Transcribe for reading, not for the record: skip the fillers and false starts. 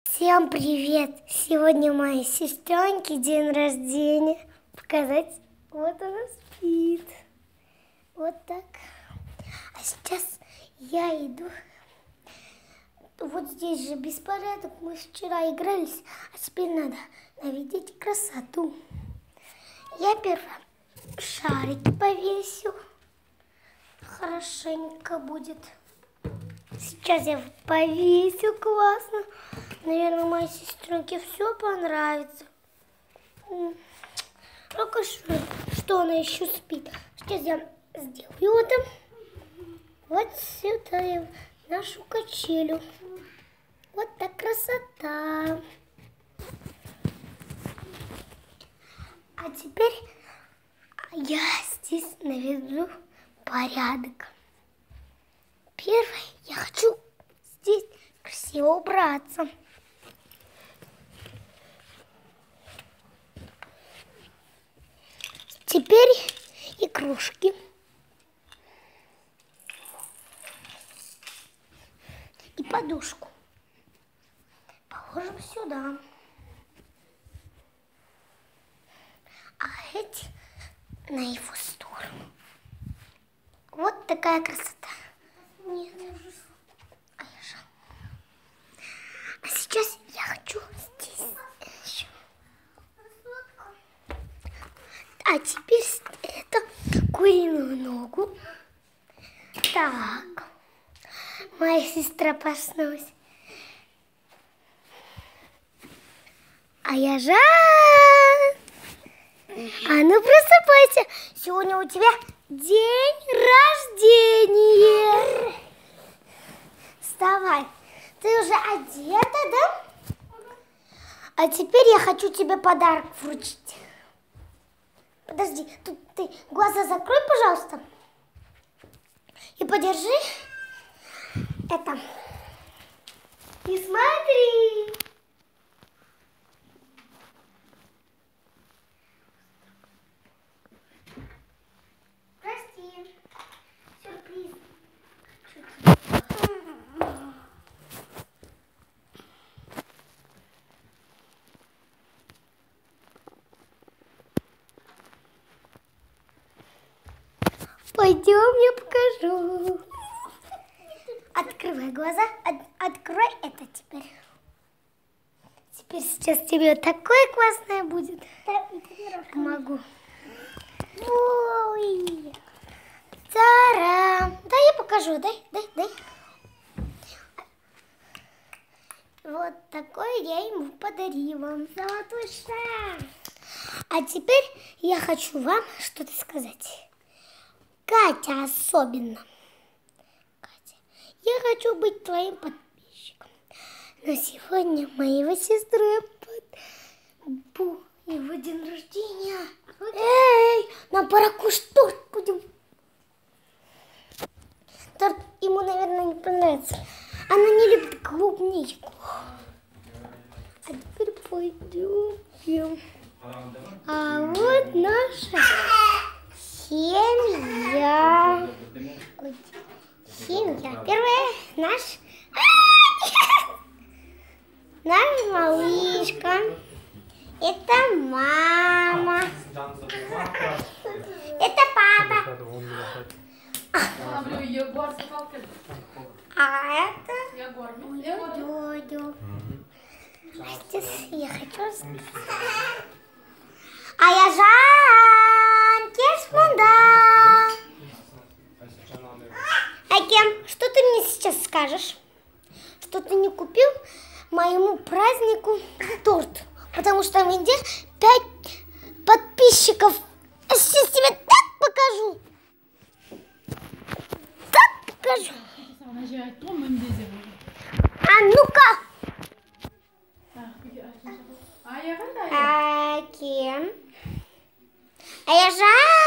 Всем привет! Сегодня моей сестренке день рождения. Показать, вот она спит. Вот так. А сейчас я иду. Вот здесь же беспорядок. Мы вчера игрались, а теперь надо наведить красоту. Я первая шарики повесил. Хорошенько будет. Сейчас я повесил, классно. Наверное, моей сестренке все понравится. Только что она еще спит. Сейчас я сделаю это. Вот сюда, в нашу качелю. Вот так красота. А теперь я здесь наведу порядок. Первое, я хочу здесь красиво убраться. Теперь игрушки. И подушку. Положим сюда. А эти на его сторону. Вот такая красота. Нет. А сейчас я хочу здесь еще. А теперь это куриную ногу. Так. Моя сестра проснулась. А я Жан. А ну просыпайся. Сегодня у тебя день рождения. Вставай. Ты уже одета, да? А теперь я хочу тебе подарок вручить. Подожди, тут ты глаза закрой, пожалуйста. И подержи это. И смотри. Прости. Сюрприз. Пойдем, я покажу. Открывай глаза. Открой это теперь. Теперь сейчас тебе такое классное будет. Могу. Ой. Та-рам. Дай я покажу. Дай. Вот такое я ему подарила. Золотой шар. А теперь я хочу вам что-то сказать. Катя особенно. Катя, я хочу быть твоим подписчиком. Но сегодня моего сестры его день рождения. Эй, нам пора кушать торт будем. Торт ему, наверное, не понравится. Она не любит клубничку. А теперь пойдем. А вот наша семья. Семья. Первая наш малышка. Это мама. Это папа. А это дядя. Сейчас я хочу... А я Жан, Кешманда. Акем, что ты мне сейчас скажешь? Что ты не купил моему празднику торт? Потому что везде 5 подписчиков. Я сейчас тебе так покажу. Так покажу. А ну-ка. Акем. А я Жан.